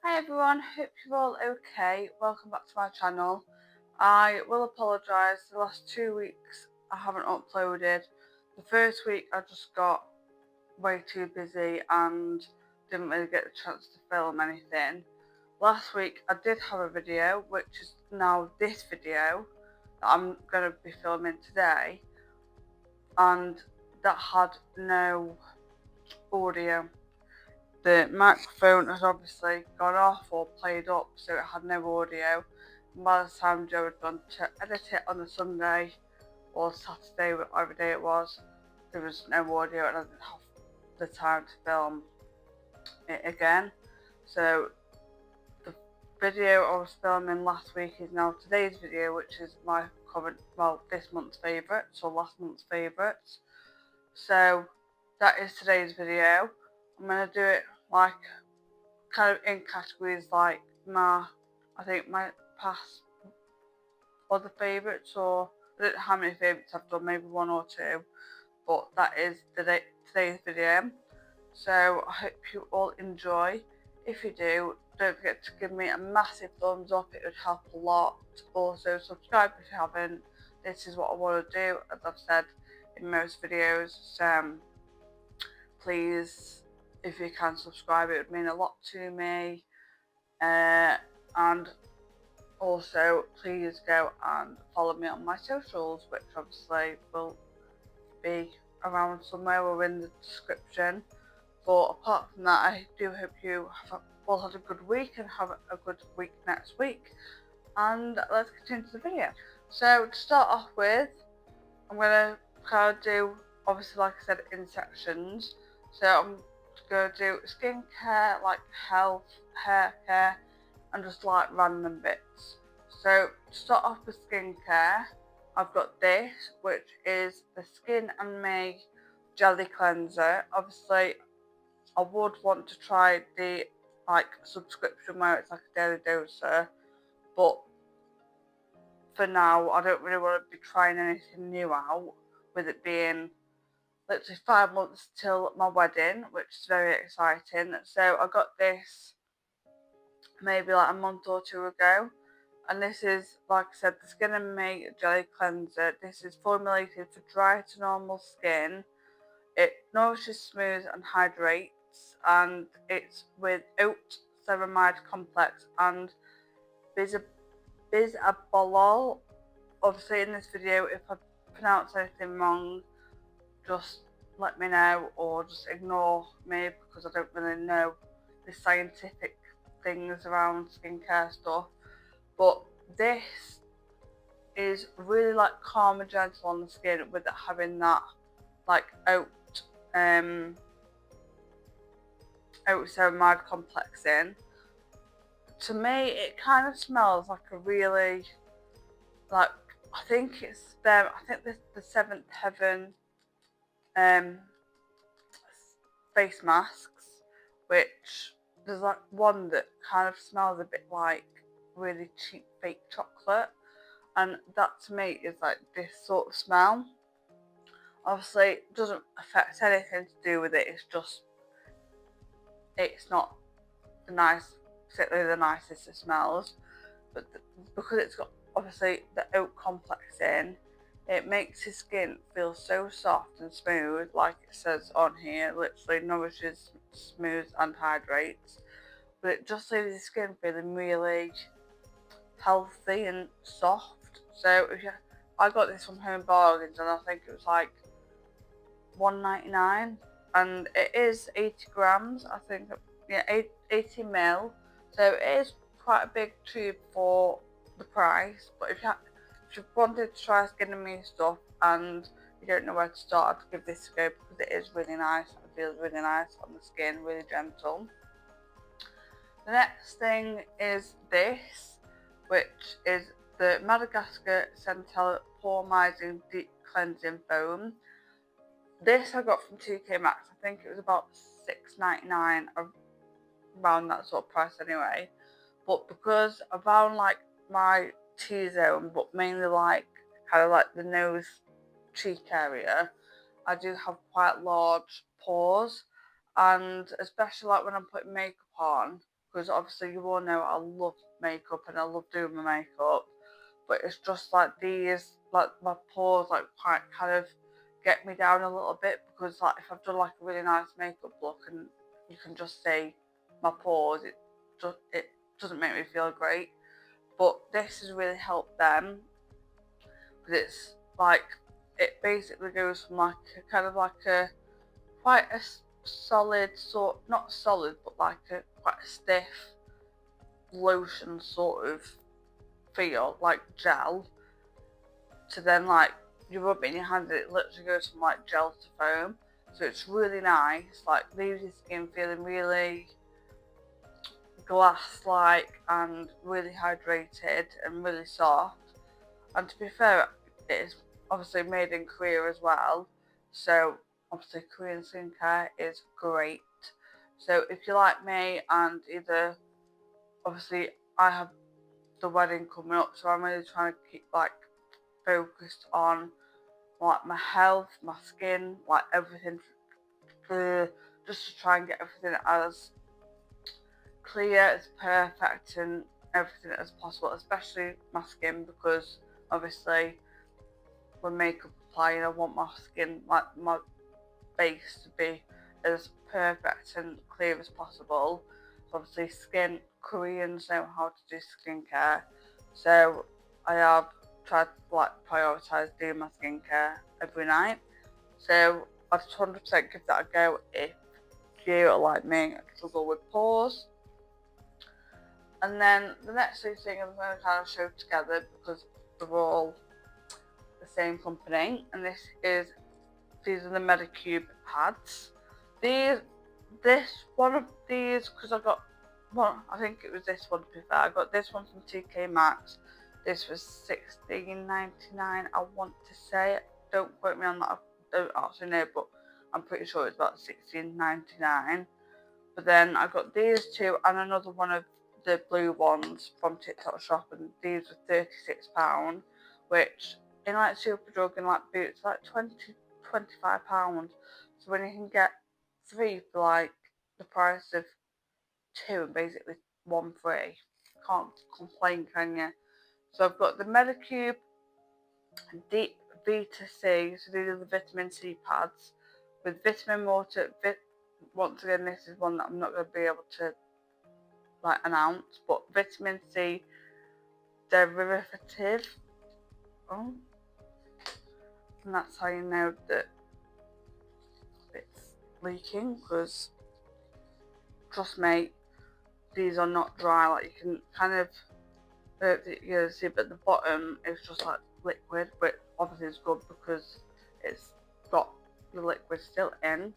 Hi everyone, hope you're all okay. Welcome back to my channel. I will apologise, the last 2 weeks I haven't uploaded. The first week I just got way too busy and didn't really get the chance to film anything. Last week I did have a video, which is now this video that I'm going to be filming today, and that had no audio. The microphone had obviously gone off or played up, so it had no audio. And by the time Joe had gone to edit it on a Sunday or Saturday, whatever day it was, there was no audio and I didn't have the time to film it again. So the video I was filming last week is now today's video, which is my current, this month's favourites or last month's favourites. So that is today's video. I'm going to do it like kind of in categories like my past other favourites, or I don't know how many favourites I've done, maybe one or two, but that is today's video. So I hope you all enjoy. If you do, don't forget to give me a massive thumbs up, it would help a lot. Also subscribe if you haven't. This is what I want to do, as I've said in most videos, so please, if you can subscribe, it would mean a lot to me. And also please go and follow me on my socials, which obviously will be around somewhere or in the description. But apart from that, I do hope you have all had a good week and have a good week next week. And let's continue the video. So to start off with, I'm going to kind of do, obviously like I said, in sections. So I'm going to do skincare, like health, hair care, and just like random bits. So to start off with skincare, I've got this, which is the Skin and Me Jelly Cleanser. Obviously, I would want to try the like subscription where it's like a daily doser, but for now I don't really want to be trying anything new out, with it being literally 5 months till my wedding, which is very exciting. So I got this maybe like a month or two ago, and this is, like I said, the Skin and Me Jelly Cleanser. This is formulated for dry to normal skin. It nourishes, smooths and hydrates, and it's with oat ceramide complex and bisabolol. Obviously in this video, if I pronounce anything wrong, just let me know or just ignore me, because I don't really know the scientific things around skincare stuff. But this is really like calm and gentle on the skin, with it having that like oat ceramide complex in. To me, it kind of smells like a really, like, I think it's them. I think this the Seventh Heaven face masks, which there's like one that kind of smells a bit like really cheap fake chocolate, and that to me is like this sort of smell. Obviously it doesn't affect anything to do with it, it's just, it's not particularly the nicest it smells, but because it's got obviously the oat complex in, it makes your skin feel so soft and smooth, like it says on here, literally nourishes, smooths and hydrates. But it just leaves your skin feeling really healthy and soft. So I got this from Home Bargains, and I think it was like $1.99, and it is 80 grams, I think. Yeah, 80 ml. So it is quite a big tube for the price. But if you wanted to try Skin and Me stuff and you don't know where to start, I'd give this a go, because it is really nice. It feels really nice on the skin, really gentle. The next thing is this, which is the Madagascar Centella Pore Deep Cleansing Foam. This I got from 2K Maxx. I think it was about $6.99, around that sort of price anyway. But because around like my T-zone, but mainly like kind of like the nose cheek area, I do have quite large pores, and especially like when I'm putting makeup on, because obviously you all know I love makeup and I love doing my makeup, but it's just like these, like my pores like quite kind of get me down a little bit, because like if I've done like a really nice makeup look and you can just see my pores, it doesn't make me feel great. But this has really helped them, because it's like, it basically goes from like a kind of like a quite a solid sort, not solid, but like a quite a stiff lotion sort of feel, like gel, to then like you rub it in your hand and it literally goes from like gel to foam. So it's really nice, like leaves your skin feeling really glass-like and really hydrated and really soft. And to be fair, it is obviously made in Korea as well, so obviously Korean skincare is great. So if you're like me, and either, obviously I have the wedding coming up, so I'm really trying to keep like focused on like my health, my skin, like everything, just to try and get everything as clear, as perfect and everything as possible, especially my skin, because obviously when makeup applying, I want my skin, like my base, to be as perfect and clear as possible. So obviously Koreans know how to do skincare, so I have tried to like prioritise doing my skincare every night. So I'd 100% give that a go if you are like me, struggle with pores. And then the next two things I'm going to kind of show together, because they're all the same company, and these are the Medicube pads. One of these, because I got one, I think it was this one to be fair, I got this one from TK Maxx. This was $16.99, I want to say. Don't quote me on that, I don't actually know, but I'm pretty sure it's about $16.99. But then I got these two and another one of the blue ones from TikTok Shop, and these were £36, which in like Superdrug and like Boots, like £25. So when you can get three for like the price of two and basically one free, can't complain, can you? So I've got the Medicube Deep Vita C, so these are the vitamin C pads with vitamin water. Once again, this is one that I'm not going to be able to like announce, but vitamin C derivative. Oh, and that's how you know that it's leaking, because trust me, these are not dry. Like you can kind of, you see, but the bottom is just like liquid, but obviously it's good because it's got the liquid still in,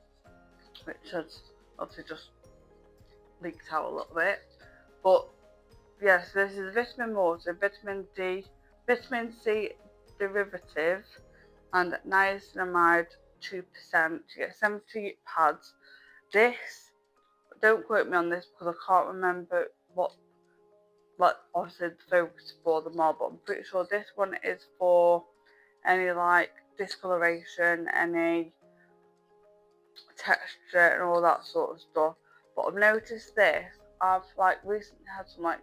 which has obviously just leaked out a little bit. But yes, this is vitamin water, vitamin C derivative, and niacinamide 2%. You get 70 pads. This, don't quote me on this because I can't remember what, like obviously the focus for them all, but I'm pretty sure this one is for any like discoloration, any texture and all that sort of stuff. But I've noticed this, I've like recently had some like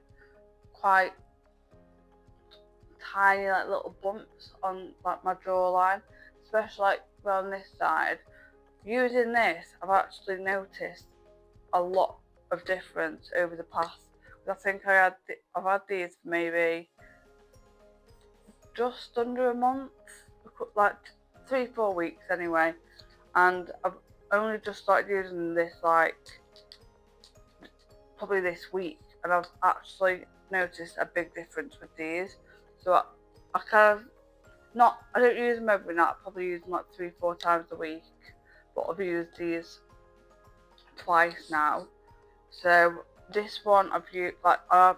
quite tiny like little bumps on like my jawline, especially like around this side. Using this, I've actually noticed a lot of difference over the past. I think I've had these for maybe just under a month, like 3-4 weeks anyway, and I've only just started using this like probably this week, and I've actually noticed a big difference with these. So I kind of, not, I don't use them every night, I probably use them like 3-4 times a week, but I've used these twice now. So this one I've used, like I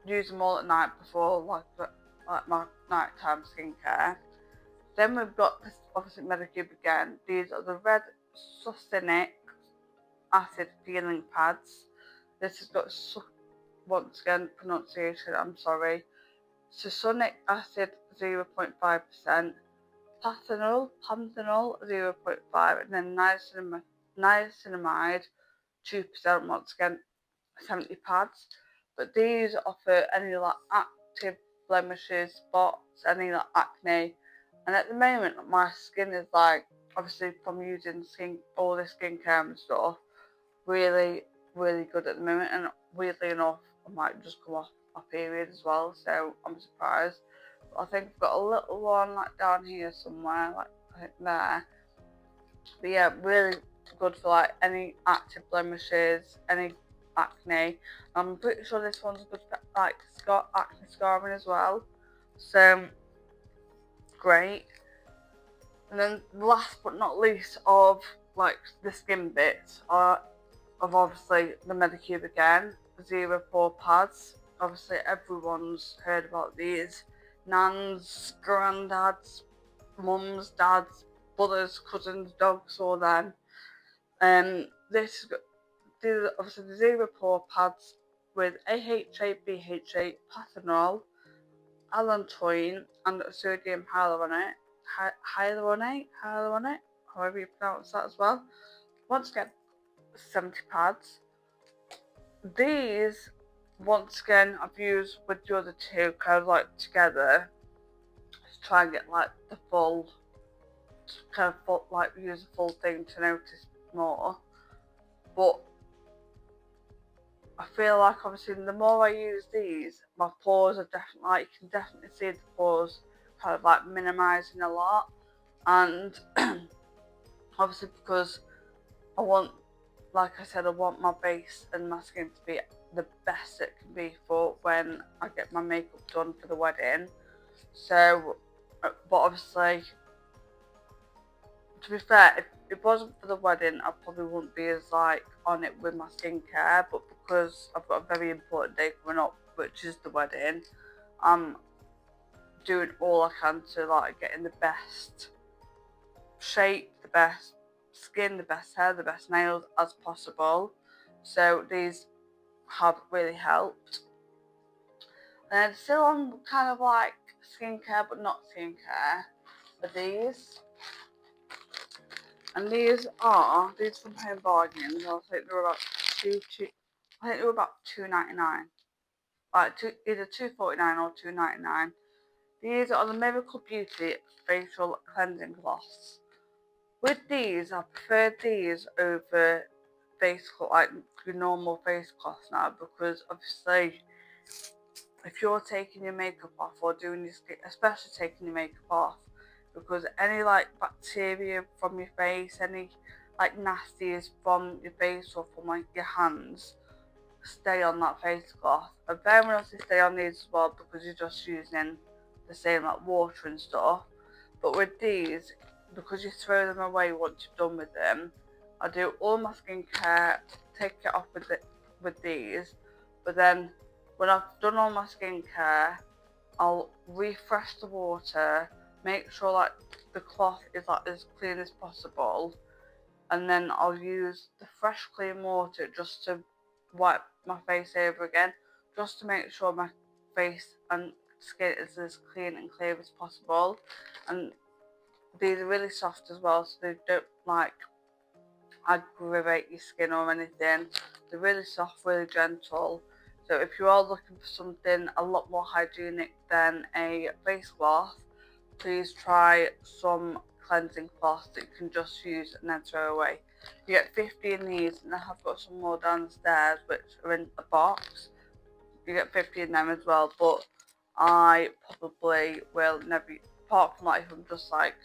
use them all at night before like my nighttime skincare. Then we've got this obviously Medicube again. These are the red succinic acid peeling pads. This has got, once again, pronunciation, I'm sorry, succinic acid 0.5%, panthenol 0.5%, and then niacinamide 2%. Once again, 70 pads, but these are for any like active blemishes, spots, any like acne. And at the moment my skin is like, obviously from using all this skincare and stuff, really good at the moment, and weirdly enough I might just come off my period as well, so I'm surprised. But I think I've got a little one like down here somewhere, like I think there. But yeah, really good for like any active blemishes, any acne. I'm pretty sure this one's good for like acne scarring as well. So great. And then last but not least of like the skin bits are of obviously the Medicube again, zero pore pads. Obviously everyone's heard about these. Nans, granddads, mums, dads, brothers, cousins, dogs, all them. These obviously the zero pore pads with AHA, BHA, patanol, allantoin, and sodium hyaluronate, however you pronounce that as well. Once again, 70 pads. These, once again, I've used with the other two kind of like together to try and get like the full, like use the full thing to notice more. But I feel like obviously the more I use these, my pores are definitely, like, you can definitely see the pores kind of like minimising a lot. And obviously because I want, like I said, I want my base and my skin to be the best it can be for when I get my makeup done for the wedding. So, but obviously, to be fair, if it wasn't for the wedding, I probably wouldn't be as like on it with my skincare. But because I've got a very important day coming up, which is the wedding, I'm doing all I can to like get in the best shape, the best skin, the best hair, the best nails as possible. So these have really helped. And still on kind of like skincare but not skincare are these. And these from Home Bargains. I think they were about £2.99. Like either £2.49 or £2.99. These are the Miracle Beauty facial cleansing cloths. With these, I prefer these over like your normal face cloths now, because obviously if you're taking your makeup off or doing your skin, especially taking your makeup off, because any like bacteria from your face, any like nasties from your face or from like your hands, stay on that face cloth. And very much to stay on these as well, because you're just using the same like water and stuff. But with these, because you throw them away once you're done with them, I do all my skincare, take it off with these, but then when I've done all my skincare, I'll refresh the water, make sure like the cloth is like as clean as possible, and then I'll use the fresh clean water just to wipe my face over again, just to make sure my face and skin is as clean and clear as possible. And these are really soft as well, so they don't like aggravate your skin or anything. They're really soft, really gentle. So if you are looking for something a lot more hygienic than a face cloth, please try some cleansing cloths that you can just use and then throw away. You get 50 in these, and I have got some more downstairs which are in a box. You get 50 in them as well, but I probably will never, apart from like if I'm just like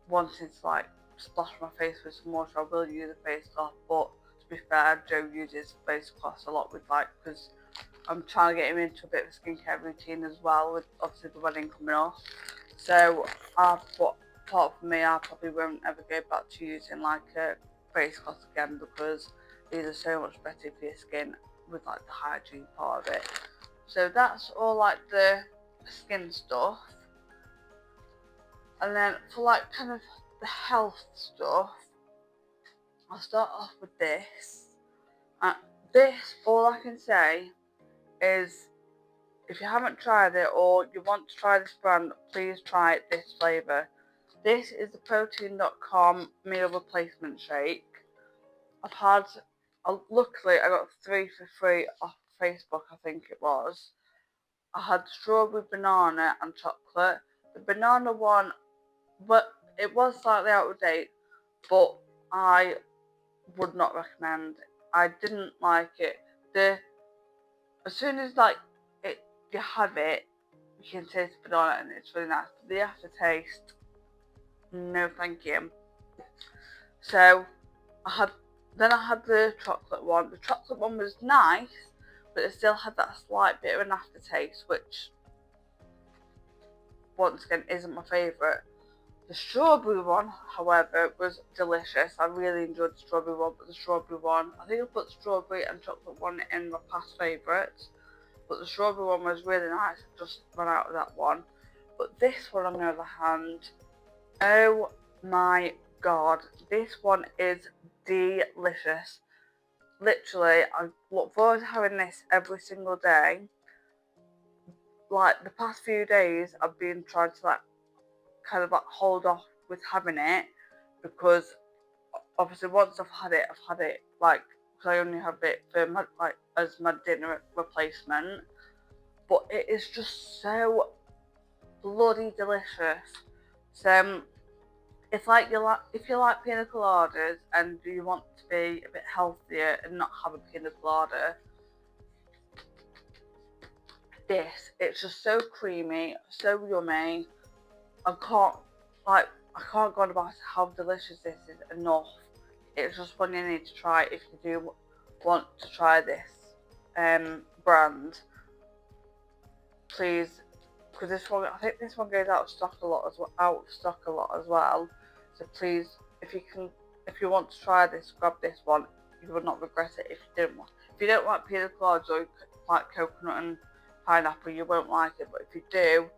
wanting to like splash my face with some water, I will use a face cloth. But to be fair, Joe uses face cloths a lot with like, because I'm trying to get him into a bit of a skincare routine as well, with obviously the wedding coming off. So apart from me, I probably won't ever go back to using like a face cloth again, because these are so much better for your skin with like the hygiene part of it. So that's all like the skin stuff. And then for like kind of the health stuff, I'll start off with this. This, all I can say is, if you haven't tried it or you want to try this brand, please try this flavour. This is the Protein.com meal replacement shake. I've had luckily I got 3 for free off Facebook, I think it was. I had strawberry, banana and chocolate. The banana one, but it was slightly out of date, but I would not recommend. I didn't like it. As soon as you have it, you can taste the banana and it's really nice. But the aftertaste, no thank you. So I had the chocolate one. The chocolate one was nice, but it still had that slight bit of an aftertaste, which once again isn't my favourite. The strawberry one, however, was delicious. I really enjoyed the strawberry one, but the strawberry one, I think I put the strawberry and chocolate one in my past favourites, but the strawberry one was really nice. I just ran out of that one. But this one, on the other hand, oh my god, this one is delicious. Literally, I look forward to having this every single day. Like, the past few days, I've been trying to kind of hold off with having it, because obviously once I've had it, because I only have it for as my dinner replacement. But it is just so bloody delicious. So if you like pina coladas and you want to be a bit healthier and not have a pina colada, it's just so creamy, so yummy. I can't go on about how delicious this is enough. It's just one you need to try if you do want to try this brand. Please, because I think this one goes out of stock a lot as well. So please, if you want to try this, grab this one. You will not regret it if you don't like pina coladas or like coconut and pineapple, you won't like it. But if you do,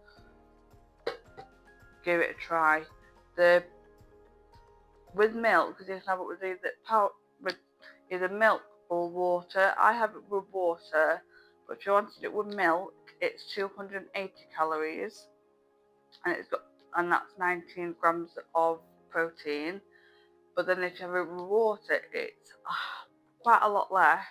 give it a try. With milk, because you can have it with either milk or water. I have it with water, but if you wanted it with milk, it's 280 calories, and that's 19 grams of protein. But then if you have it with water, it's quite a lot less.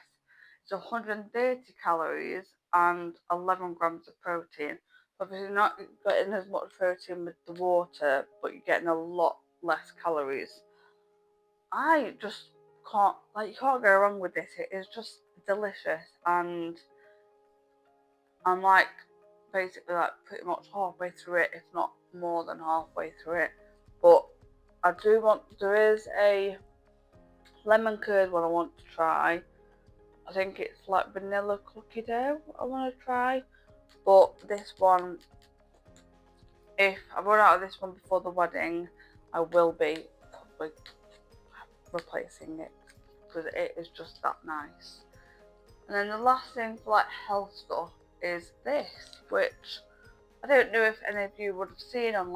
It's 130 calories and 11 grams of protein. Obviously, you're not getting as much protein with the water, but you're getting a lot less calories. I just can't, you can't go wrong with this. It is just delicious, and I'm basically pretty much halfway through it, if not more than halfway through it. But there is a lemon curd one I want to try. I think it's like vanilla cookie dough I want to try. But this one, if I run out of this one before the wedding, I will be probably replacing it, because it is just that nice. And then the last thing for health stuff is this, which I don't know if any of you would have seen on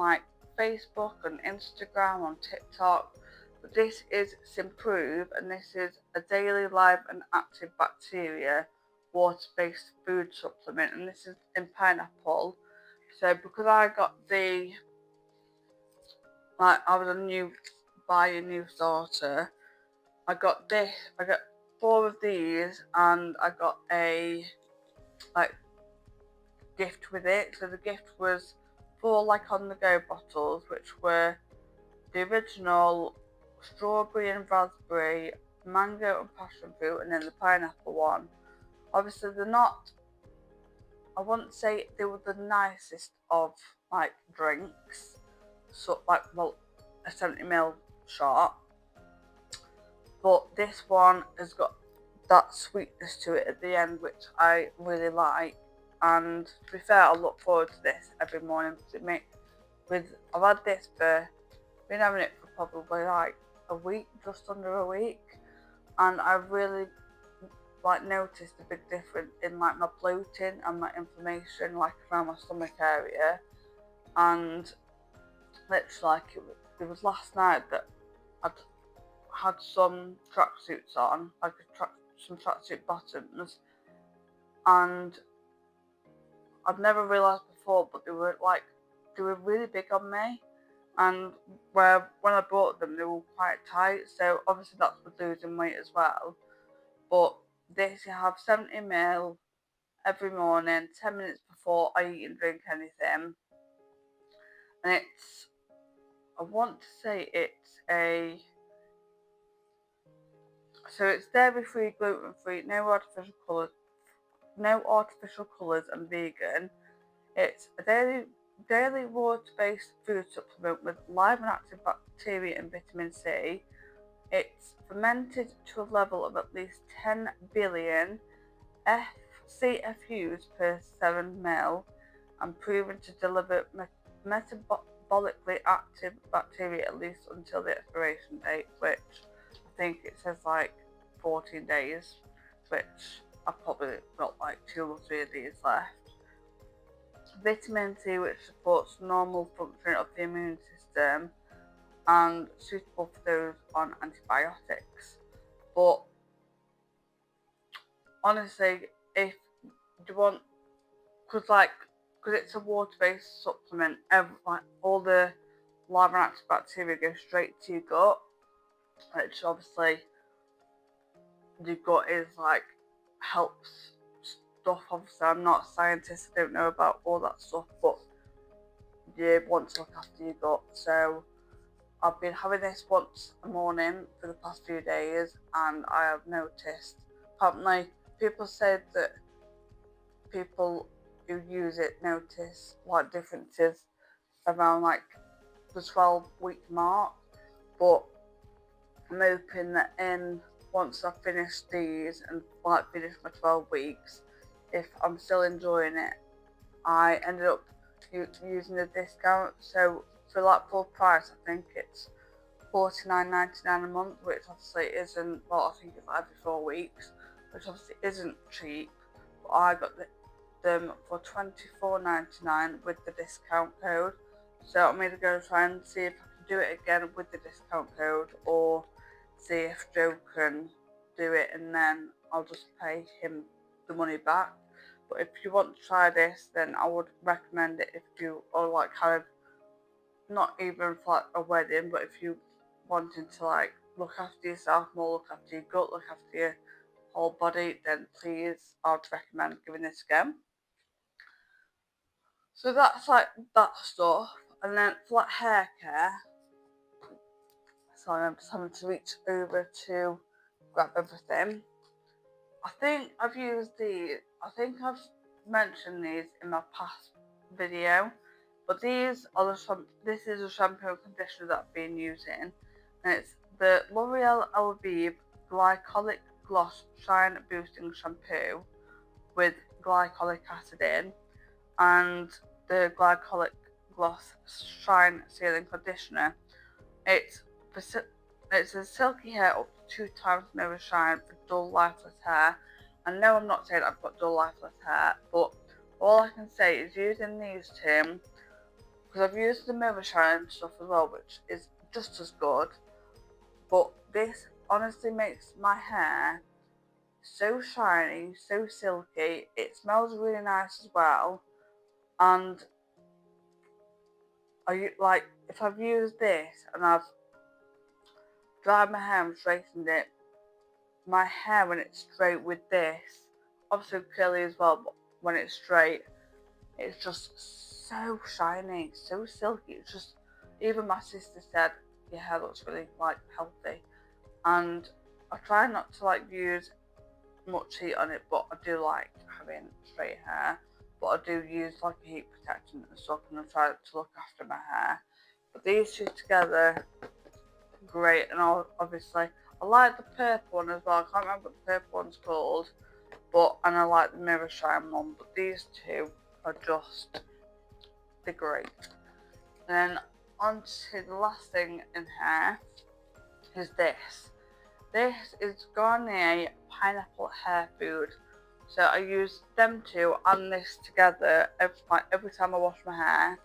Facebook, on Instagram, on TikTok, but this is Symprove, and this is a daily live and active bacteria water-based food supplement, and this is in pineapple. So because I got I was a new starter, I got 4 of these, and I got a gift with it. So the gift was 4 on the go bottles, which were the original strawberry and raspberry, mango and passion fruit, and then the pineapple one. Obviously I wouldn't say they were the nicest of drinks, so a 70ml shot, but this one has got that sweetness to it at the end, which I really like. And to be fair, I look forward to this every morning, because I've had this been having it for probably a week, just under a week, and I've really noticed a big difference in my bloating and my inflammation around my stomach area. And literally it was last night that I'd had some tracksuits on, some tracksuit bottoms, and I've never realised before, but they were really big on me, and when I bought them, they were quite tight. So obviously that's with losing weight as well. but this you have 70ml every morning, 10 minutes before I eat and drink anything. And it's, I want to say it's it's dairy free, gluten free, no artificial colours and vegan. It's a daily water-based food supplement with live and active bacteria and vitamin C. It's fermented to a level of at least 10 billion CFUs per 7ml and proven to deliver metabolically active bacteria at least until the expiration date, which I think it says like 14 days, which I've probably got like 2 or 3 of these left. Vitamin C, which supports normal function of the immune system and suitable for those on antibiotics. But honestly, if you want, because it's a water-based supplement, all the live and active bacteria go straight to your gut, which obviously your gut is like helps stuff. Obviously, I'm not a scientist, I don't know about all that stuff, but you want to look after your gut. So I've been having this once a morning for the past few days, and I have noticed, apparently people said that people who use it notice like differences around like the 12-week mark, but I'm hoping that once I finish these and like finish my 12 weeks, if I'm still enjoying it, I ended up using a discount. So for like full price, I think it's $49.99 a month, which obviously isn't, well, I think it's like every 4 weeks, which obviously isn't cheap. But I got them for $24.99 with the discount code. So I'm either going to try and see if I can do it again with the discount code, or see if Joe can do it and then I'll just pay him the money back. But if you want to try this, then I would recommend it if you are like kind of not even for like a wedding, but if you wanting to like look after yourself more, look after your gut, look after your whole body, then please, I would recommend giving this again. So that's like that stuff. And then for like hair care, sorry, I'm just having to reach over to grab everything. I think I've used these, I think I've mentioned these in my past video, but this is a shampoo and conditioner that I've been using, and it's the L'Oreal Elvive Glycolic Gloss Shine Boosting Shampoo with glycolic acid in, and the Glycolic Gloss Shine Sealing Conditioner. It's a silky hair up to 2 times more shine for dull, lifeless hair. And no, I'm not saying I've got dull, lifeless hair, but all I can say is using these two, because I've used the mirror shine stuff as well, which is just as good, but this honestly makes my hair so shiny, so silky. It smells really nice as well, and if I've used this and I've dried my hair and straightened it, my hair when it's straight with this, obviously curly as well, but when it's straight, it's just so shiny, so silky. It's just, even my sister said your hair looks really like healthy. And I try not to like use much heat on it, but I do like having straight hair. But I do use like a heat protectant and stuff, and I try to look after my hair. But these two together, great. And obviously I like the purple one as well. I can't remember what the purple one's called, and I like the mirror shine one. But these two are just, they're great. And then on to the last thing in hair is this. This is Garnier Pineapple Hair Food. So I use them two and this together every time I wash my hair.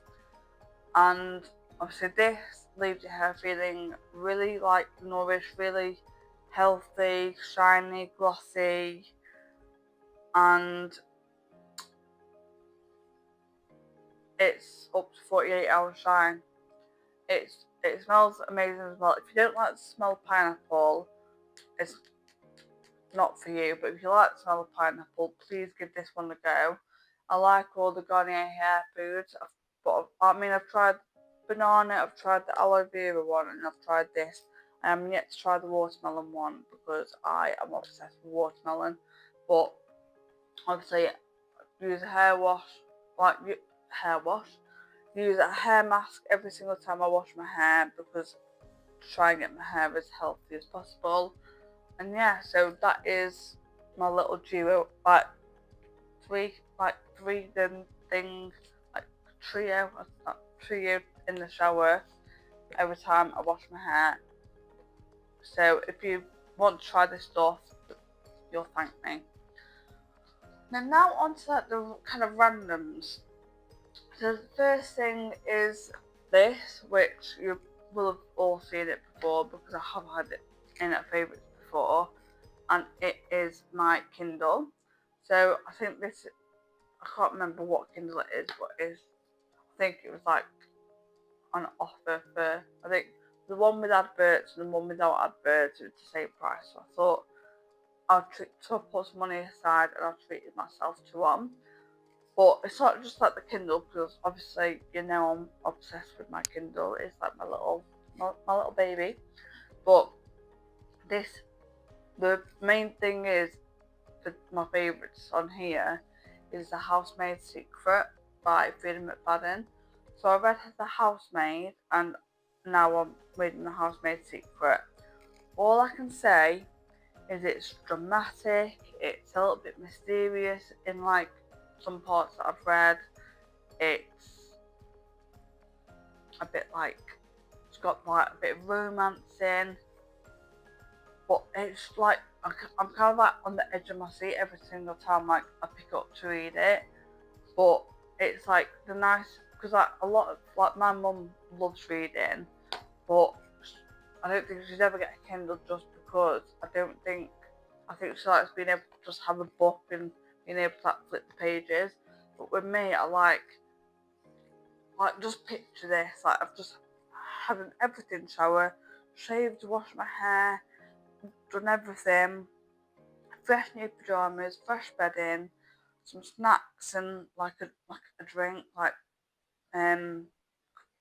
And obviously this leaves your hair feeling really like nourished, really healthy, shiny, glossy, and it's up to 48 hours shine. It smells amazing as well. If you don't like the smell of pineapple, it's not for you, but if you like the smell of pineapple, please give this one a go. I like all the Garnier hair foods, but I've tried banana, I've tried the aloe vera one, and I've tried this. I am yet to try the watermelon one because I am obsessed with watermelon. But obviously, use a hair wash, use a hair mask every single time I wash my hair because to try and get my hair as healthy as possible. And yeah, so that is my little duo, three thing, like trio in the shower every time I wash my hair. So if you want to try this stuff, you'll thank me. Now on to like the kind of randoms. So the first thing is this, which you will have all seen it before because I have had it in at favourites before, and it is my Kindle. So I think this, I can't remember what Kindle it is, but I think it was like on offer for, I think the one with adverts and the one without adverts, it was the same price. So I thought I'll put some money aside and I'll treat myself to one. But it's not just like the Kindle, because obviously you know I'm obsessed with my Kindle. It's like my little baby. But the main thing is, for my favourites on here, is The Housemaid's Secret by Frida McFadden. So I read The Housemaid and now I'm reading The Housemaid's Secret. All I can say is it's dramatic, it's a little bit mysterious in like some parts that I've read. It's a bit like, it's got like a bit of romance in, but it's like, I'm kind of like on the edge of my seat every single time like I pick up to read it. But it's like the nice, because like a lot of, like my mum loves reading, but I don't think she's ever get a Kindle just because I think she likes being able to just have a book and being able to like flip the pages. But with me, I like just picture this, like I've just had an everything shower, shaved, washed my hair, done everything, fresh new pyjamas, fresh bedding, some snacks and like a drink, like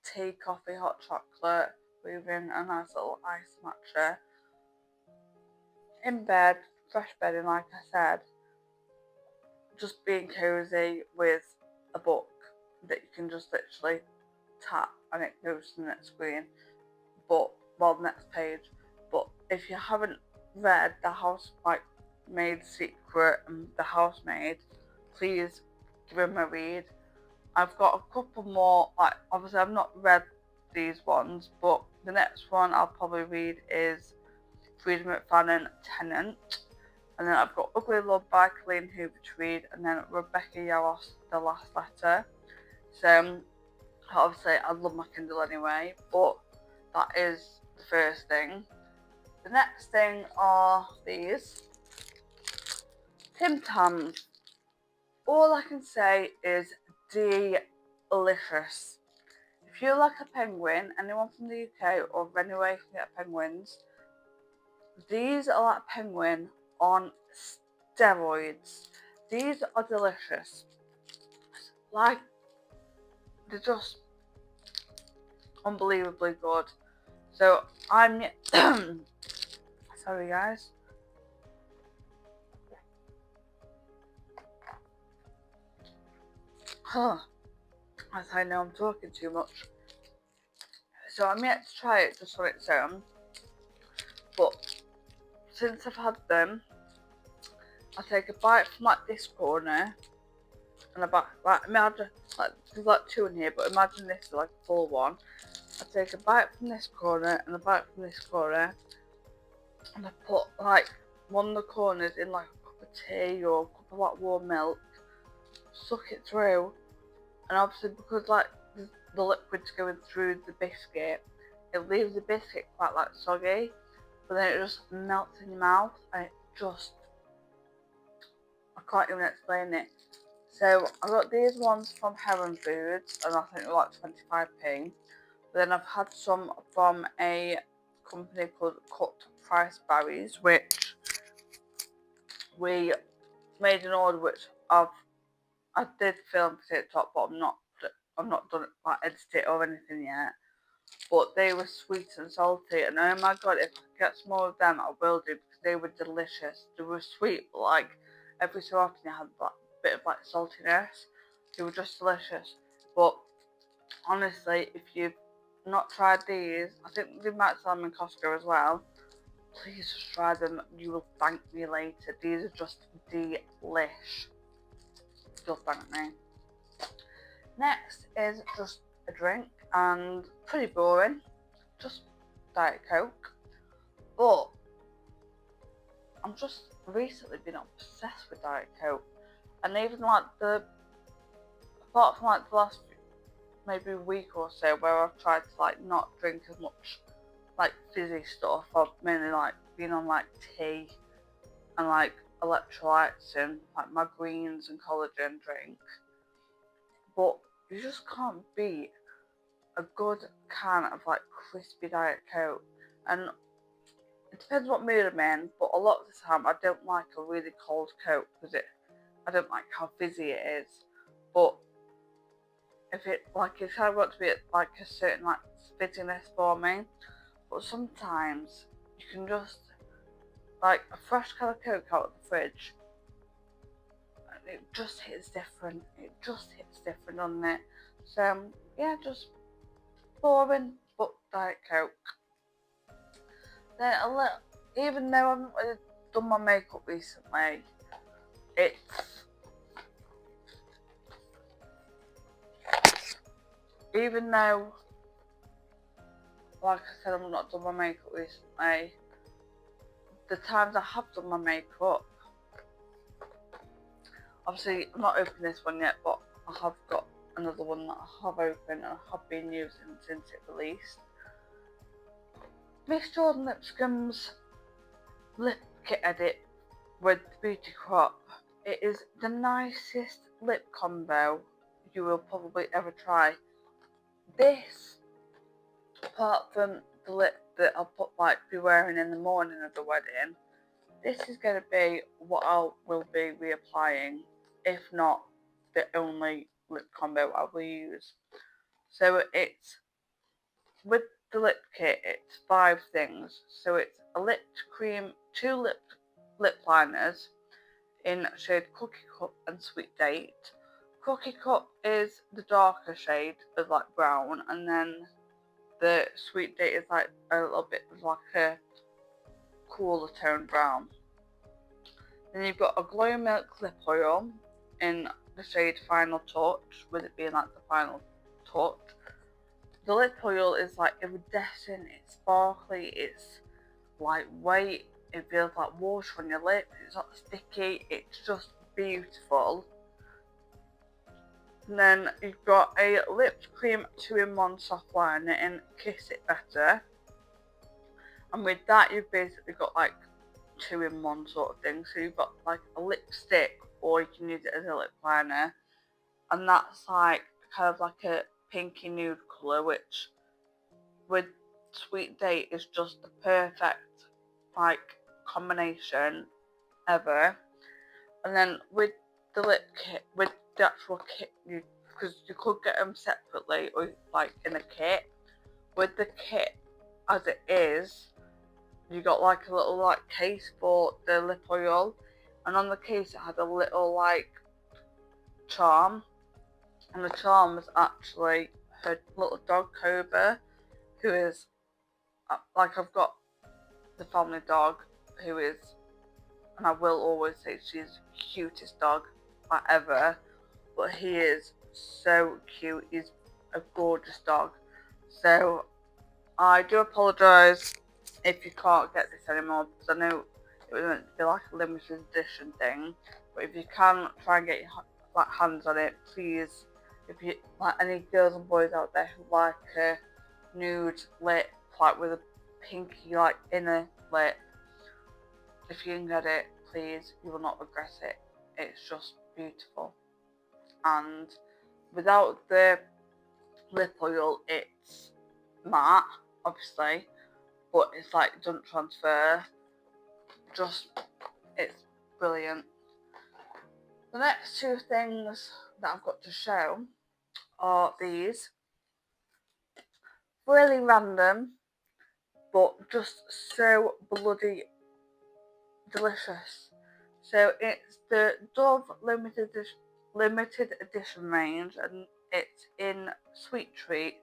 tea, coffee, hot chocolate, leaving a nice little ice matcha. In bed, fresh bedding, like I said, just being cozy with a book that you can just literally tap and it goes to the next screen. The next page. But if you haven't read The Housemaid's Secret and The Housemaid, please give them a read. I've got a couple more, like obviously I've not read these ones, but the next one I'll probably read is Frida McFadden, Tenant. And then I've got Ugly Love by Colleen Hoover to read, and then Rebecca Yarros, The Last Letter. So obviously I love my Kindle anyway, but that is the first thing. The next thing are these Tim Tams. All I can say is delicious. If you like a penguin, anyone from the UK or anywhere you can get penguins, these are like penguin on steroids. These are delicious. Like, they're just unbelievably good. So I'm sorry guys. As I know I'm talking too much. So I'm yet to try it just on its own. But since I've had them, I take a bite from like this corner and imagine like there's like two in here, but imagine this is like a full one. I take a bite from this corner and a bite from this corner, and I put like one of the corners in like a cup of tea or a cup of like warm milk, suck it through, and obviously because like the liquid's going through the biscuit, it leaves the biscuit quite like soggy, but then it just melts in your mouth and it just, I can't even explain it. So I got these ones from Heron Foods and I think they're like 25p. But then I've had some from a company called Cut Price Berries, which we made an order which I did film for TikTok, but I'm not done like edit it or anything yet. But they were sweet and salty, and oh my god, if I get some more of them, I will do, because they were delicious. They were sweet, but like every so often they had like a bit of like saltiness. They were just delicious. But honestly, if you've not tried these, I think they might sell them in Costco as well. Please just try them. You will thank me later. These are just delish. You'll thank me. Next is just a drink, and pretty boring. Just Diet Coke. But I'm just recently been obsessed with Diet Coke. And even like apart from like the last maybe week or so where I've tried to like not drink as much like fizzy stuff, I've mainly like been on like tea and like electrolytes and like my greens and collagen drink. But you just can't beat a good can of like crispy Diet Coke. And it depends what mood I'm in, but a lot of the time I don't like a really cold Coke because I don't like how fizzy it is. But if I want to be at like a certain like fizziness for me, but sometimes you can just like a fresh can of Coke out of the fridge, and it just hits different. It just hits different on it. So yeah, just boring but Diet Coke. Then even though I haven't really done my makeup recently, even though, like I said, I've not done my makeup recently, the times I have done my makeup, obviously I'm not opening this one yet, but I have got another one that I have opened and I have been using since it released. Miss Jordan Lipscomb's Lip Kit Edit with Beauty Crop. It is the nicest lip combo you will probably ever try. This, apart from the lip that I'll be wearing in the morning of the wedding, this is going to be what I will be reapplying, if not the only lip combo I will use. So it's, with the lip kit, it's 5 things. So it's a lip cream, 2 lip liners in shade Cookie Cup and Sweet Date. Cookie Cup is the darker shade of like brown, and then the Sweet Date is like a little bit of like a cooler tone brown. Then you've got a Glow Milk Lip Oil in the shade Final Touch, with it being like the final touch. The lip oil is like iridescent, it's sparkly, it's lightweight, it feels like water on your lips, it's not sticky, it's just beautiful. And then you've got a lip cream 2-in-1 soft liner in Kiss It Better. And with that you've basically got like 2-in-1 sort of thing. So you've got like a lipstick, or you can use it as a lip liner. And that's like kind of like a pinky nude colour, which with Sweet Date is just the perfect like combination ever. And then with the lip kit, with the actual kit, because you could get them separately or like in a kit. With the kit as it is, you got like a little like case for the lip oil, and on the case it had a little like charm, and the charm was actually her little dog Cobra, who is like, I've got the family dog, who is, and I will always say she's the cutest dog ever, but he is so cute. He's a gorgeous dog. So I do apologise if you can't get this anymore, because I know it was meant to be like a limited edition thing, but if you can try and get your like hands on it, please. If you like any girls and boys out there who like a nude lip like with a pinky like inner lip, if you can get it, please, you will not regret it. It's just beautiful. And without the lip oil, it's matte, obviously, but it's like doesn't transfer. Just, it's brilliant. The next two things that I've got to show are these. Really random, but just so bloody delicious. So it's the Dove limited edition range, and it's in sweet treat,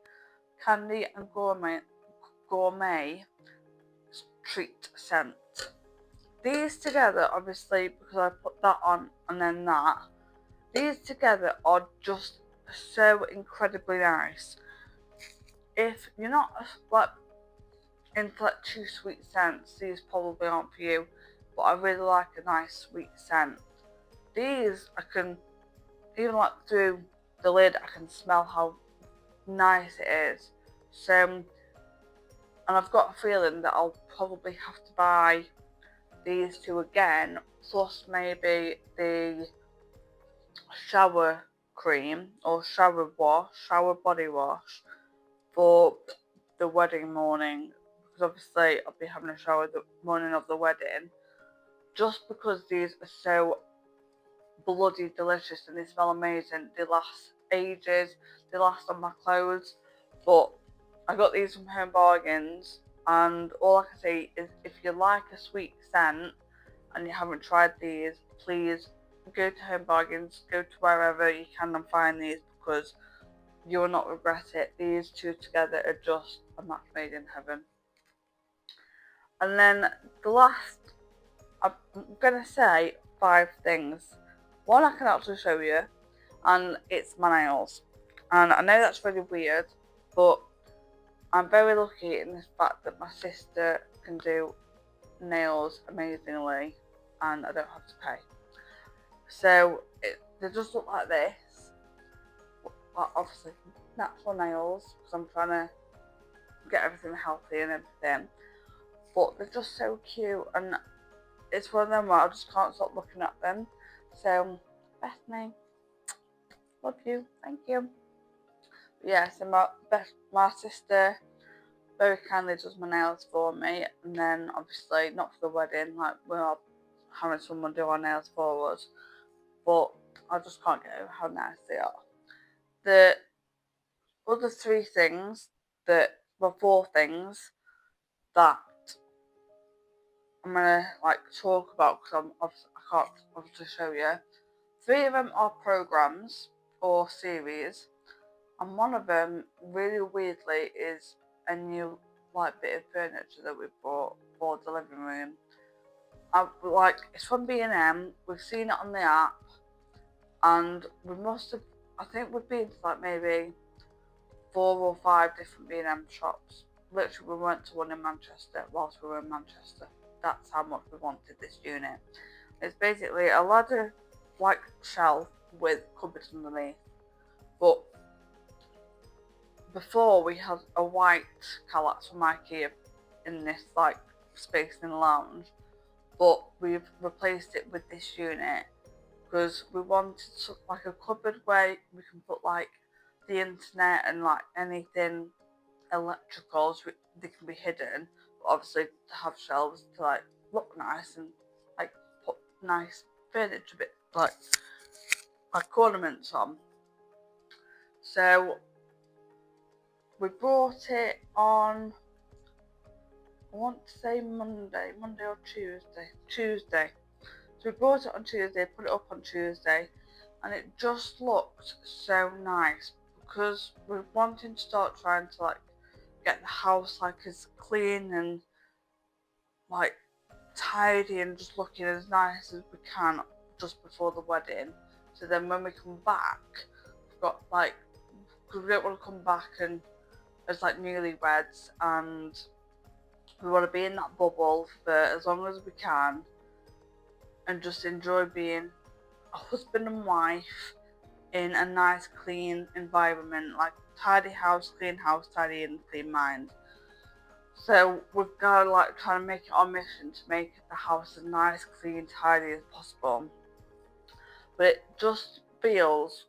candy and gourmet treat scent. These together, obviously, because I put that on and then that, these together are just so incredibly nice. If you're not like into like too sweet scents, these probably aren't for you, but I really like a nice sweet scent. These I can, even like through the lid, I can smell how nice it is. So, and I've got a feeling that I'll probably have to buy these two again, plus maybe the shower cream or shower body wash for the wedding morning, because obviously I'll be having a shower the morning of the wedding, just because these are so bloody delicious and they smell amazing. They last ages, they last on my clothes. But I got these from Home Bargains, and all I can say is if you like a sweet scent and you haven't tried these, please go to Home Bargains, go to wherever you can and find these, because you will not regret it. These two together are just a match made in heaven. And then the last, I'm going to say 5 things. One I can actually show you, and it's my nails. And I know that's really weird, but I'm very lucky in the fact that my sister can do nails amazingly and I don't have to pay. So they just look like this. Well, obviously natural nails, because I'm trying to get everything healthy and everything. But they're just so cute, and it's one of them where I just can't stop looking at them. So, Bethany, love you, thank you. But yeah, so my sister very kindly does my nails for me, and then obviously not for the wedding, like we're having someone do our nails for us, but I just can't get over how nice they are. The other 3 things that, well, 4 things that I'm gonna like talk about, because I can't obviously show you. 3 of them are programs or series, and one of them, really weirdly, is a new like bit of furniture that we bought for the living room. It's from B&M. We've seen it on the app, and we must have. I think we've been to like maybe 4 or 5 different B&M shops. Literally, we went to one in Manchester whilst we were in Manchester. That's how much we wanted this unit. It's basically a ladder like shelf with cupboards underneath. But before we had a white Kallax from IKEA in this like space in the lounge, but we've replaced it with this unit because we wanted like a cupboard where we can put like the internet and like anything electrical, so they can be hidden, but obviously to have shelves to like look nice and like put nice furniture bit like ornaments on. So we brought it on, I want to say Monday or Tuesday. So we brought it on Tuesday, put it up on Tuesday, and it just looked so nice, because we're wanting to start trying to like get the house like as clean and like tidy and just looking as nice as we can just before the wedding. So then when we come back, we've got like, because we don't want to come back and as like newlyweds, and we want to be in that bubble for as long as we can and just enjoy being a husband and wife in a nice clean environment, like tidy house, tidy and clean mind. So we've got to like try to make it our mission to make the house as nice, clean, tidy as possible. But it just feels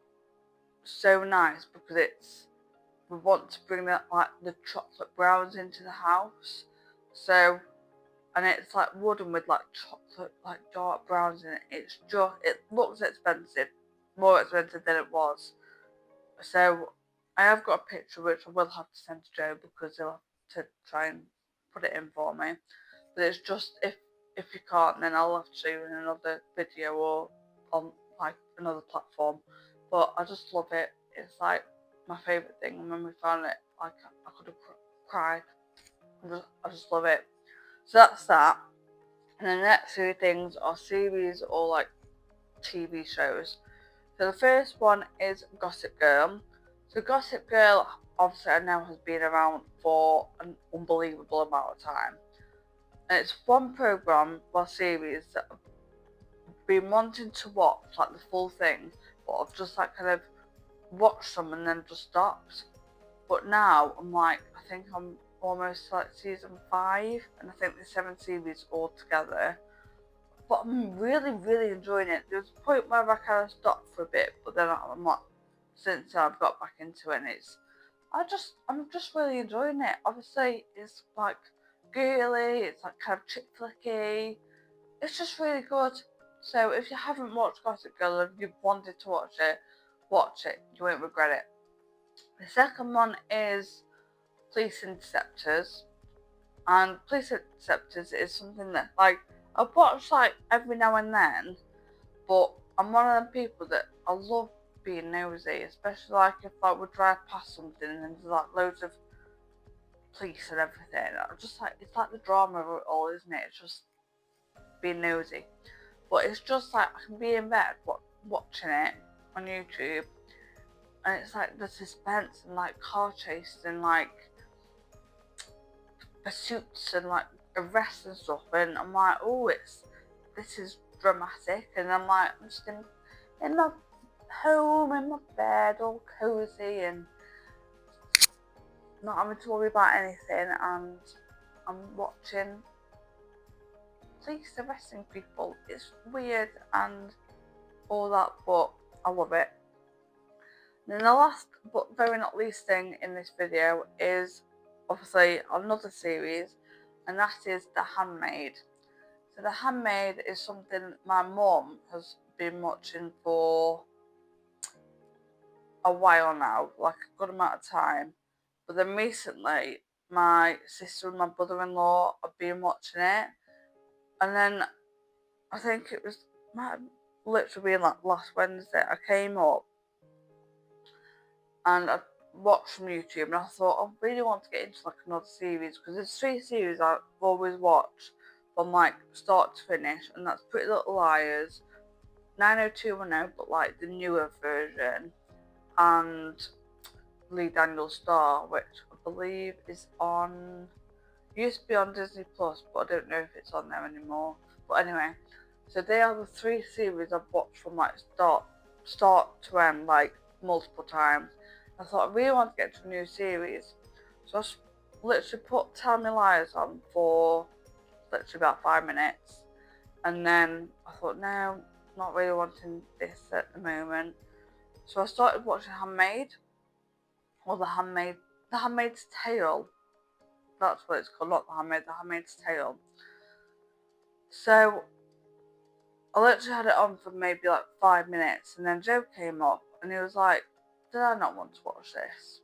so nice because we want to bring that like the chocolate browns into the house. So and it's like wooden with like chocolate, like dark browns in it. It looks expensive, more expensive than it was. So I have got a picture which I will have to send to Joe because he'll have to try and put it in for me. But it's just if you can't, then I'll have to show you in another video or on like another platform. But I just love it. It's like my favourite thing. And when we found it, like I could have cried. I just love it. So that's that. And the next two things are series or like TV shows. So the first one is Gossip Girl. So Gossip Girl, obviously I know has been around for an unbelievable amount of time. And it's one programme, well series, that I've been wanting to watch, like the full thing, but I've just like kind of watched some and then just stopped. But now I'm like, I think I'm almost like season 5, and I think there's 7 series altogether. But I'm really, really enjoying it. There's a point where I kind of stopped for a bit, but then I'm like, since I've got back into it, and I'm just really enjoying it. Obviously, it's like girly, it's like kind of chick flicky. It's just really good. So if you haven't watched Gossip Girl and you've wanted to watch it, watch it. You won't regret it. The second one is Police Interceptors. And Police Interceptors is something that, like, I watch, like, every now and then, but I'm one of them people that I love being nosy, especially, like, if, like, we drive past something and there's, like, loads of police and everything. I'm just, like, it's like the drama of it all, isn't it? It's just being nosy. But it's just, like, I can be in bed watching it on YouTube, and it's, like, the suspense and, like, car chases and, like, pursuits and like arrests and stuff, and I'm like, oh, this is dramatic, and I'm like, I'm just in my home, in my bed, all cozy and not having to worry about anything, and I'm watching police arresting people. It's weird and all that, but I love it. And then the last but very not least thing in this video is obviously another series, and that is The Handmaid. So The Handmaid is something my mum has been watching for a while now, like a good amount of time. But then recently, my sister and my brother-in-law have been watching it, and then I think it might have literally been like last Wednesday, I came up and I watched from YouTube, and I thought I really want to get into like another series, because there's 3 series I've always watched from like start to finish, and that's Pretty Little Liars, 90210, but like the newer version, and Lee Daniels Star, which I believe is on, used to be on Disney Plus, but I don't know if it's on there anymore. But anyway, so they are the 3 series I've watched from like start to end, like multiple times. I thought I really want to get to a new series, so I literally put Tell Me Lies on for literally about 5 minutes, and then I thought, no, not really wanting this at the moment. So I started watching Handmaid, or The Handmaid's Tale. That's what it's called, not The Handmaid, The Handmaid's Tale. So I literally had it on for maybe like 5 minutes, and then Joe came up and he was like, did I not want to watch this?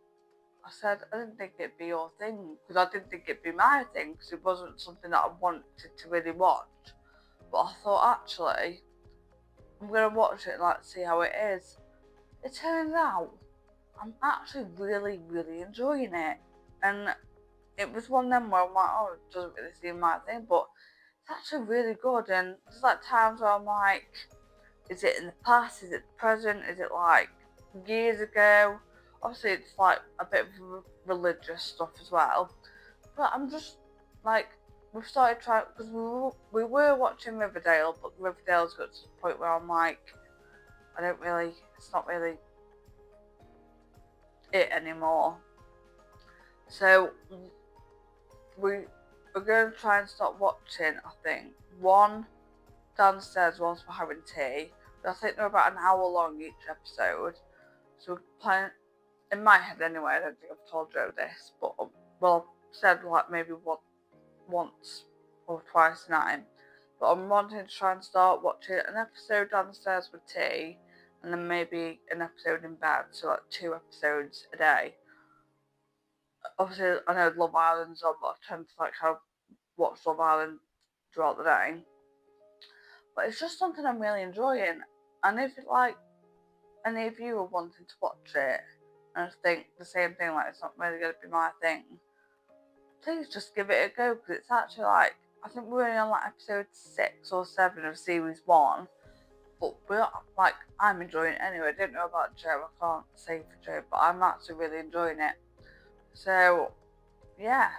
I said, I didn't think it'd be your thing, because I didn't think it'd be my thing, because it wasn't something that I wanted to really watch. But I thought, actually, I'm going to watch it and like see how it is. It turns out I'm actually really, really enjoying it. And it was one of them where I'm like, oh, it doesn't really seem my thing, but it's actually really good. And there's like times where I'm like, is it in the past? Is it the present? Is it like years ago? Obviously, it's like a bit of religious stuff as well. But I'm just like, we've started trying, because we were watching Riverdale, but Riverdale's got to the point where I'm like, it's not really it anymore. So we're going to try and stop watching, I think, one downstairs whilst we're having tea. But I think they're about an hour long each episode. So we're planning, in my head anyway, I don't think I've told Joe this, but well, I've said like maybe once or twice a night. But I'm wanting to try and start watching an episode downstairs with tea, and then maybe an episode in bed, so like 2 episodes a day. Obviously, I know Love Island's on, but I tend to like have watch Love Island throughout the day. But it's just something I'm really enjoying. And if like any of you are wanting to watch it and think the same thing, like it's not really going to be my thing, please just give it a go, because it's actually like, I think we're only on like episode 6 or 7 of series 1, but we're like, I'm enjoying it anyway. I don't know about Joe, I can't say for Joe, but I'm actually really enjoying it. So yeah,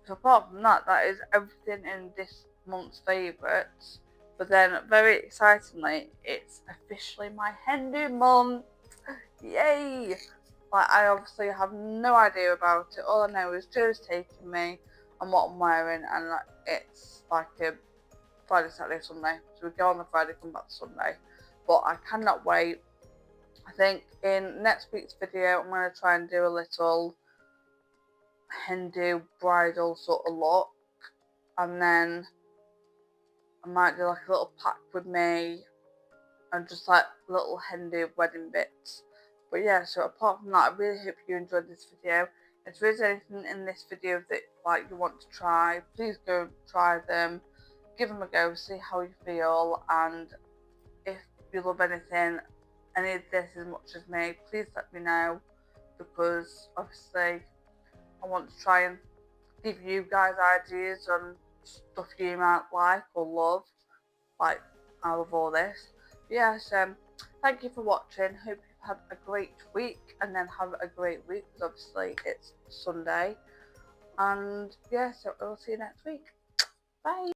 so apart from that, that is everything in this month's favourites. But then, very excitingly, it's officially my Hindu month. Yay! Like, I obviously have no idea about it. All I know is Joe's taking me and what I'm wearing, and like, it's like a Friday, Saturday, Sunday. So we go on the Friday, come back Sunday. But I cannot wait. I think in next week's video, I'm going to try and do a little Hindu bridal sort of look, and then I might do like a little pack with me and just like little Hindu wedding bits. But yeah, so apart from that, I really hope you enjoyed this video. If there is anything in this video that like you want to try, please go try them, give them a go, see how you feel, and if you love anything, any of this as much as me, please let me know, because obviously I want to try and give you guys ideas on stuff you might like or love, like I love all this. But yeah, so thank you for watching. Hope you've had a great week, and then have a great week, because obviously it's Sunday. And yeah, so I will see you next week. Bye.